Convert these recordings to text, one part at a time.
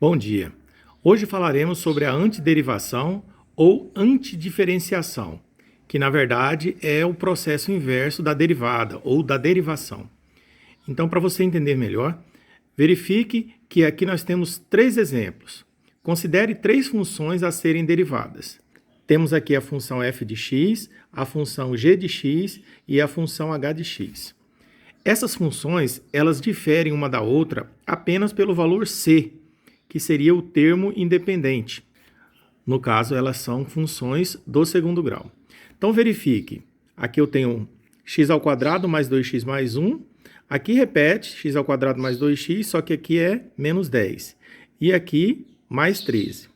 Bom dia. Hoje falaremos sobre a antiderivação ou antidiferenciação, que na verdade é o processo inverso da derivada ou da derivação. Então, para você entender melhor, verifique que aqui nós temos três exemplos. Considere três funções a serem derivadas. Temos aqui a função f de x, a função g de x e a função h de x. Essas funções, elas diferem uma da outra apenas pelo valor c, que seria o termo independente. No caso, elas são funções do segundo grau. Então, verifique. Aqui eu tenho x² mais 2x mais 1. Aqui repete x² mais 2x, só que aqui é menos 10. E aqui, mais 13.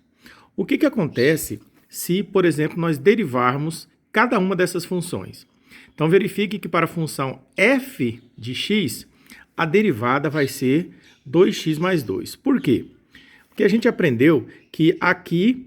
O que acontece se, por exemplo, nós derivarmos cada uma dessas funções? Então, verifique que para a função f de x, a derivada vai ser 2x mais 2. Por quê? Porque a gente aprendeu que aqui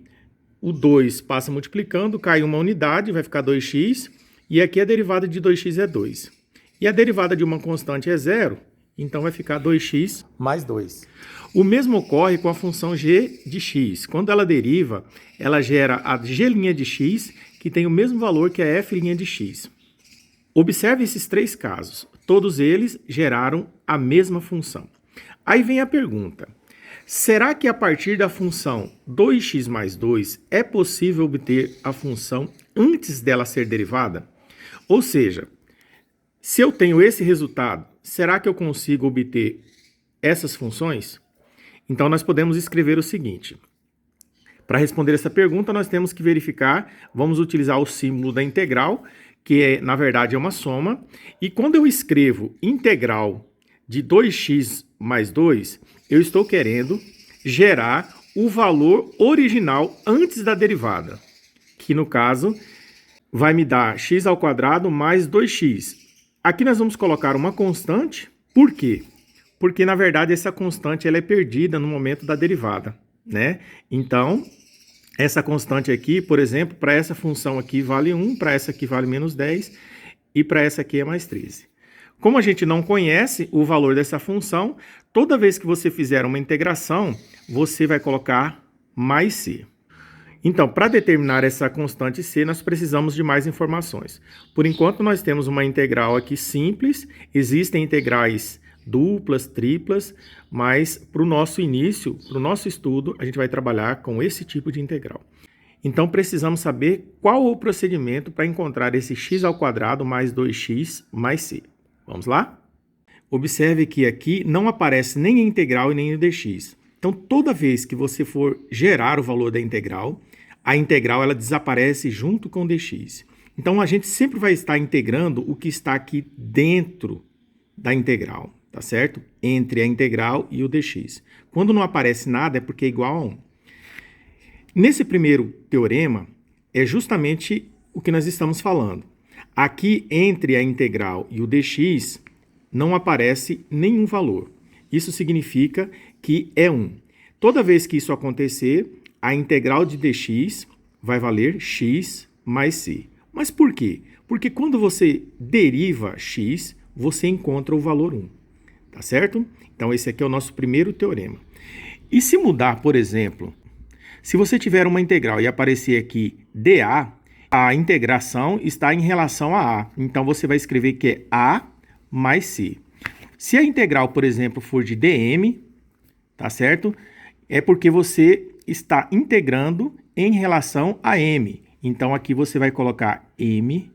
o 2 passa multiplicando, cai uma unidade, vai ficar 2x, e aqui a derivada de 2x é 2. E a derivada de uma constante é 0, então vai ficar 2x mais 2. O mesmo ocorre com a função g de x. Quando ela deriva, ela gera a g' de x, que tem o mesmo valor que a f' de x. Observe esses três casos. Todos eles geraram a mesma função. Aí vem a pergunta. Será que a partir da função 2x mais 2 é possível obter a função antes dela ser derivada? Ou seja, se eu tenho esse resultado, será que eu consigo obter essas funções? Então, nós podemos escrever o seguinte. Para responder essa pergunta, nós temos que verificar, vamos utilizar o símbolo da integral, que na verdade é uma soma. E quando eu escrevo integral de 2x mais 2, eu estou querendo gerar o valor original antes da derivada, que no caso vai me dar x² mais 2x. Aqui nós vamos colocar uma constante. Por quê? Porque na verdade essa constante ela é perdida no momento da derivada, né? Então, essa constante aqui, por exemplo, para essa função aqui vale 1, para essa aqui vale menos 10 e para essa aqui é mais 13. Como a gente não conhece o valor dessa função, toda vez que você fizer uma integração, você vai colocar mais c. Então, para determinar essa constante c, nós precisamos de mais informações. Por enquanto, nós temos uma integral aqui simples, existem integrais duplas, triplas, mas para o nosso início, para o nosso estudo, a gente vai trabalhar com esse tipo de integral. Então, precisamos saber qual o procedimento para encontrar esse x² mais 2x mais c. Vamos lá? Observe que aqui não aparece nem a integral e nem o dx. Então, toda vez que você for gerar o valor da integral, a integral ela desaparece junto com o dx. Então, a gente sempre vai estar integrando o que está aqui dentro da integral, tá certo? Entre a integral e o dx. Quando não aparece nada é porque é igual a 1. Nesse primeiro teorema, é justamente o que nós estamos falando. Aqui, entre a integral e o dx, não aparece nenhum valor. Isso significa que é 1. Toda vez que isso acontecer, a integral de dx vai valer x mais c. Mas por quê? Porque quando você deriva x, você encontra o valor 1. Tá certo? Então, esse aqui é o nosso primeiro teorema. E se mudar, por exemplo, se você tiver uma integral e aparecer aqui dA, a integração está em relação a A. Então, você vai escrever que é A mais C. Se a integral, por exemplo, for de dm, tá certo? É porque você está integrando em relação a m. Então, aqui você vai colocar m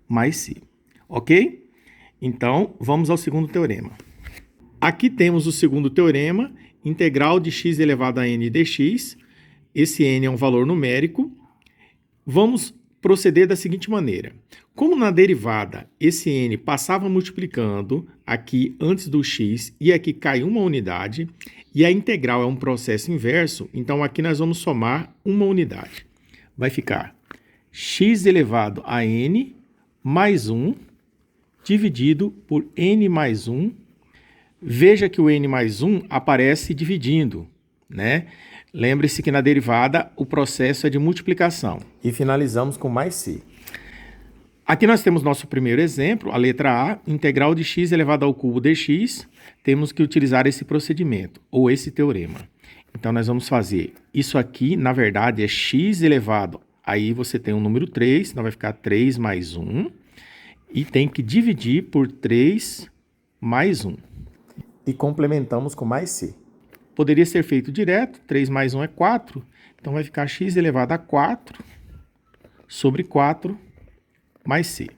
mais c. Ok? Então, vamos ao segundo teorema. Aqui temos o segundo teorema, integral de x elevado a n dx. Esse n é um valor numérico. Vamos proceder da seguinte maneira. Como na derivada esse n passava multiplicando aqui antes do x e aqui cai uma unidade, e a integral é um processo inverso, então aqui nós vamos somar uma unidade. Vai ficar x elevado a n mais 1 dividido por n mais 1. Veja que o n mais 1 aparece dividindo, né? Lembre-se que na derivada o processo é de multiplicação. E finalizamos com mais c. Aqui nós temos nosso primeiro exemplo, a letra A, integral de x elevado ao cubo dx. Temos que utilizar esse procedimento, ou esse teorema. Então, nós vamos fazer isso aqui, na verdade, é x elevado. Aí você tem um número 3, então vai ficar 3 mais 1. E tem que dividir por 3 mais 1. E complementamos com mais c. Poderia ser feito direto, 3 mais 1 é 4. Então, vai ficar x elevado a 4 sobre 4 mais c.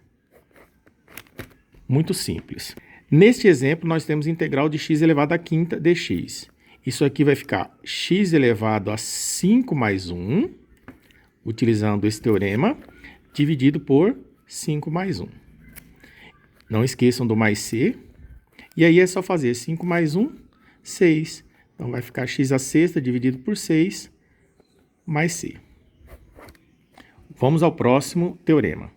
Muito simples. Neste exemplo, nós temos integral de x elevado a quinta dx. Isso aqui vai ficar x elevado a 5 mais 1, utilizando esse teorema, dividido por 5 mais 1. Não esqueçam do mais c. E aí é só fazer 5 mais 1, 6. Então, vai ficar x à sexta dividido por 6 mais c. Vamos ao próximo teorema.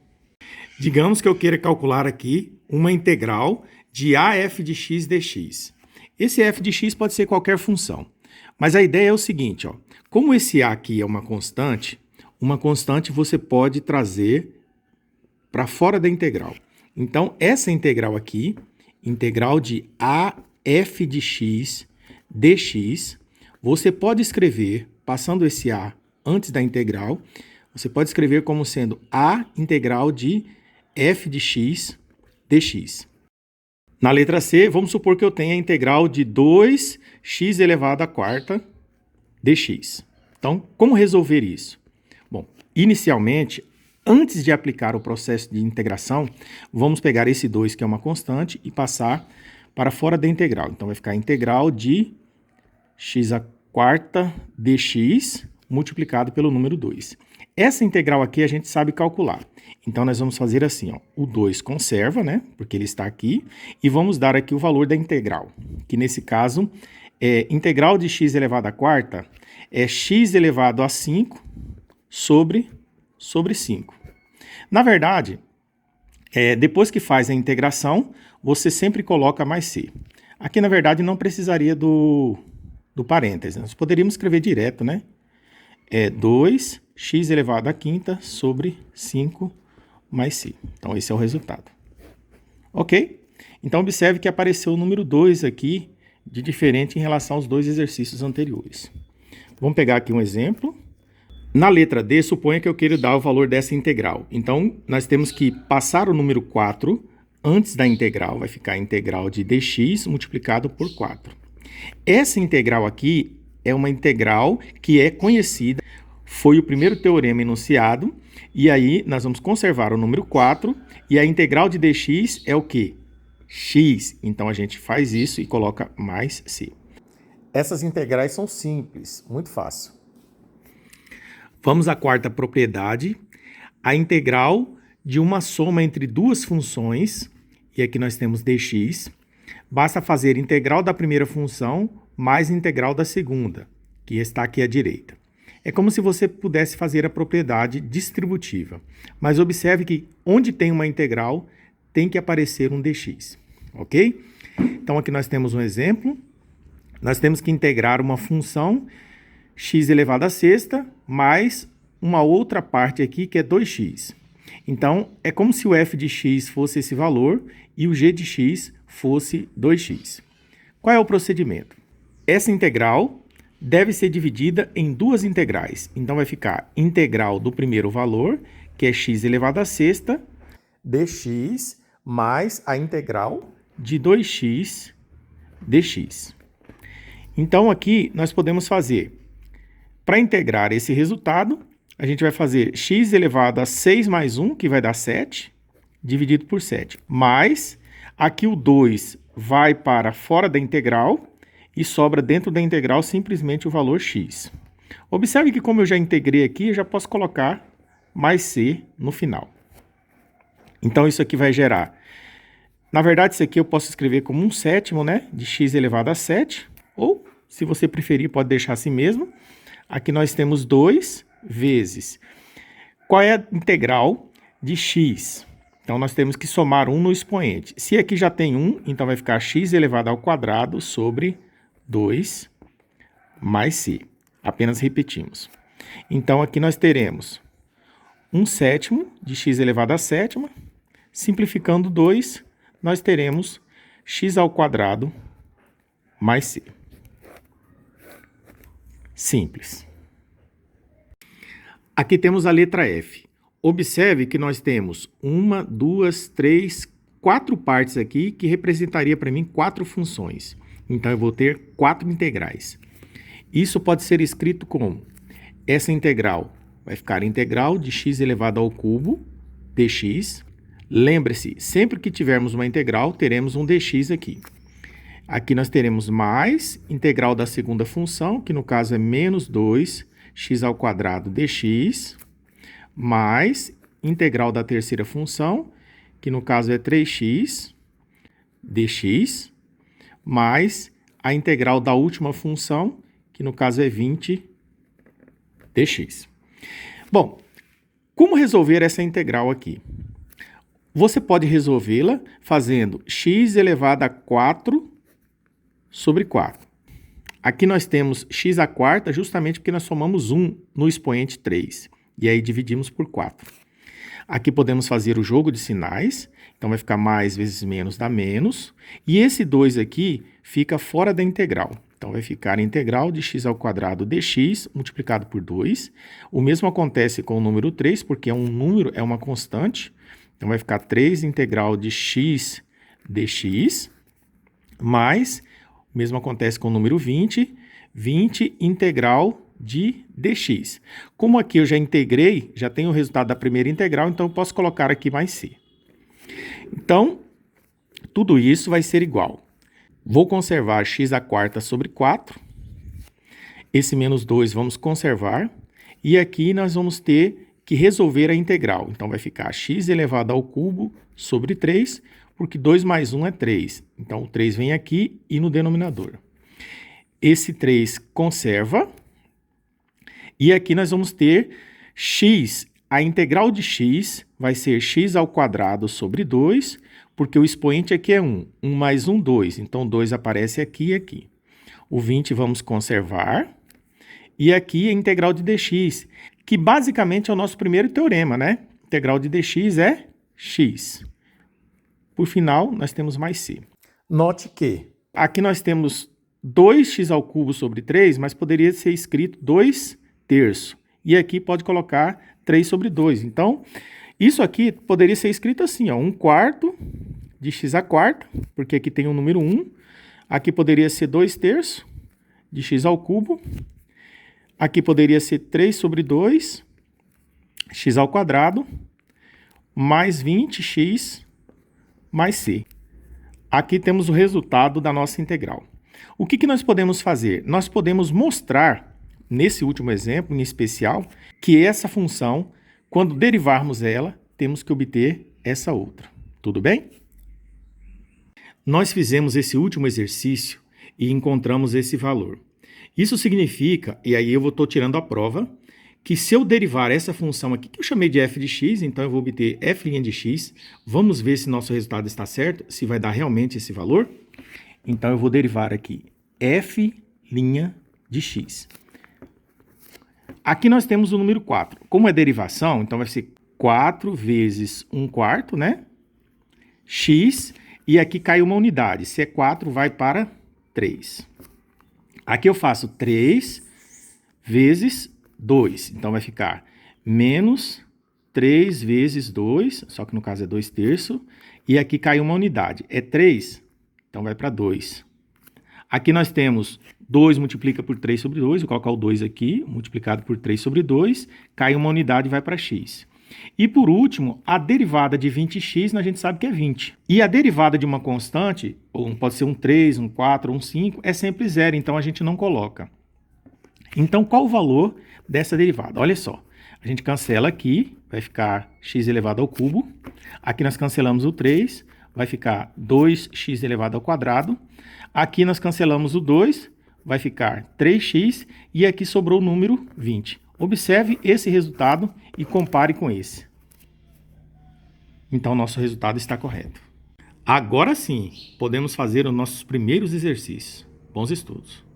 Digamos que eu queira calcular aqui uma integral de AF de x dx. Esse f de x pode ser qualquer função. Mas a ideia é o seguinte, ó, como esse a aqui é uma constante você pode trazer para fora da integral. Então, essa integral aqui, integral de AF de x dx, você pode escrever, passando esse a antes da integral, você pode escrever como sendo a integral de f de x dx. Na letra C, vamos supor que eu tenha a integral de 2x elevado à quarta dx. Então, como resolver isso? Bom, inicialmente, antes de aplicar o processo de integração, vamos pegar esse 2, que é uma constante, e passar para fora da integral. Então, vai ficar a integral de x à quarta dx multiplicado pelo número 2. Essa integral aqui a gente sabe calcular. Então, nós vamos fazer assim, ó, o 2 conserva, né, porque ele está aqui, e vamos dar aqui o valor da integral, que nesse caso é integral de x elevado à quarta é x elevado a 5 sobre 5. Na verdade, depois que faz a integração, você sempre coloca mais c. Aqui, na verdade, não precisaria do parênteses. Nós poderíamos escrever direto, né? 2x elevado à quinta sobre 5 mais c. Então, esse é o resultado. Ok? Então, observe que apareceu o número 2 aqui, de diferente em relação aos dois exercícios anteriores. Vamos pegar aqui um exemplo. Na letra D, suponha que eu queira dar o valor dessa integral. Então, nós temos que passar o número 4 antes da integral. Vai ficar a integral de dx multiplicado por 4. Essa integral aqui é uma integral que é conhecida. Foi o primeiro teorema enunciado. E aí, nós vamos conservar o número 4. E a integral de dx é o quê? X. Então, a gente faz isso e coloca mais c. Essas integrais são simples, muito fácil. Vamos à quarta propriedade. A integral de uma soma entre duas funções, e aqui nós temos dx, basta fazer integral da primeira função mais integral da segunda, que está aqui à direita. É como se você pudesse fazer a propriedade distributiva. Mas observe que onde tem uma integral, tem que aparecer um dx, ok? Então, aqui nós temos um exemplo. Nós temos que integrar uma função x elevado à sexta mais uma outra parte aqui que é 2x. Então, é como se o f de x fosse esse valor e o g de x fosse 2x. Qual é o procedimento? Essa integral deve ser dividida em duas integrais. Então, vai ficar integral do primeiro valor, que é x elevado à sexta, dx, mais a integral de 2x dx. Então, aqui nós podemos fazer, para integrar esse resultado, a gente vai fazer x elevado a 6 mais 1, que vai dar 7, dividido por 7. Mais, aqui o 2 vai para fora da integral e sobra dentro da integral simplesmente o valor x. Observe que como eu já integrei aqui, eu já posso colocar mais c no final. Então, isso aqui vai gerar... Na verdade, isso aqui eu posso escrever como 1/7, né, de x elevado a 7, ou, se você preferir, pode deixar assim mesmo. Aqui nós temos 2 vezes. Qual é a integral de x? Então, nós temos que somar 1 no expoente. Se aqui já tem 1, então vai ficar x elevado ao quadrado sobre 2 mais c. Apenas repetimos. Então, aqui nós teremos 1/7 de x elevado à sétima. Simplificando 2, nós teremos x ao quadrado mais c. Simples. Aqui temos a letra F. Observe que nós temos 1, 2, 3, 4 partes aqui que representaria para mim 4 funções. Então, eu vou ter 4 integrais. Isso pode ser escrito como essa integral vai ficar integral de x elevado ao cubo dx. Lembre-se, sempre que tivermos uma integral, teremos um dx aqui. Aqui nós teremos mais integral da segunda função, que no caso é menos 2x ao quadrado dx, mais integral da terceira função, que no caso é 3x dx, mais a integral da última função, que no caso é 20 dx. Bom, como resolver essa integral aqui? Você pode resolvê-la fazendo x elevado a 4 sobre 4. Aqui nós temos x à quarta justamente porque nós somamos 1 no expoente 3. E aí dividimos por 4. Aqui podemos fazer o jogo de sinais. Então vai ficar mais vezes menos dá menos. E esse 2 aqui fica fora da integral. Então vai ficar a integral de x ao quadrado dx multiplicado por 2. O mesmo acontece com o número 3, porque é um número, é uma constante. Então vai ficar 3 integral de x dx, mais, o mesmo acontece com o número 20 integral de dx. Como aqui eu já integrei, já tenho o resultado da primeira integral, então eu posso colocar aqui mais c. Então, tudo isso vai ser igual. Vou conservar x à quarta sobre 4. Esse menos 2 vamos conservar. E aqui nós vamos ter que resolver a integral. Então, vai ficar x elevado ao cubo sobre 3, porque 2 mais 1 é 3. Então, o 3 vem aqui e no denominador. Esse 3 conserva. E aqui nós vamos ter x, a integral de x vai ser x ao quadrado sobre 2, porque o expoente aqui é 1. 1 mais 1, 2. Então, 2 aparece aqui e aqui. O 20 vamos conservar. E aqui a integral de dx, que basicamente é o nosso primeiro teorema, né? Integral de dx é x. Por final, nós temos mais c. Note que aqui nós temos 2x ao cubo sobre 3, mas poderia ser escrito 2 terços. E aqui pode colocar 3 sobre 2. Então, isso aqui poderia ser escrito assim, ó, 1 quarto de x à quarta, porque aqui tem o número 1. Aqui poderia ser 2 terços de x ao cubo. Aqui poderia ser 3 sobre 2, x ao quadrado, mais 20x mais c. Aqui temos o resultado da nossa integral. O que nós podemos fazer? Nós podemos mostrar, nesse último exemplo em especial, que essa função, quando derivarmos ela, temos que obter essa outra. Tudo bem? Nós fizemos esse último exercício e encontramos esse valor. Isso significa, e aí eu estou tirando a prova, que se eu derivar essa função aqui, que eu chamei de f de x, então eu vou obter f' de x. Vamos ver se nosso resultado está certo, se vai dar realmente esse valor. Então eu vou derivar aqui f' de x. Aqui nós temos o número 4. Como é derivação, então vai ser 4 vezes 1 quarto, né? X, e aqui cai uma unidade. Se é 4, vai para 3. Aqui eu faço 3 vezes 2. Então, vai ficar menos 3 vezes 2, só que no caso é 2 terços. E aqui cai uma unidade. É 3, então vai para 2. Aqui nós temos 2 multiplica por 3 sobre 2. Vou colocar o 2 aqui, multiplicado por 3 sobre 2. Cai uma unidade e vai para x. E por último, a derivada de 20x, a gente sabe que é 20. E a derivada de uma constante, pode ser um 3, um 4, um 5, é sempre zero, então a gente não coloca. Então, qual o valor dessa derivada? Olha só, a gente cancela aqui, vai ficar x elevado ao cubo. Aqui nós cancelamos o 3, vai ficar 2x elevado ao quadrado. Aqui nós cancelamos o 2, vai ficar 3x, e aqui sobrou o número 20. Observe esse resultado e compare com esse. Então, nosso resultado está correto. Agora sim, podemos fazer os nossos primeiros exercícios. Bons estudos!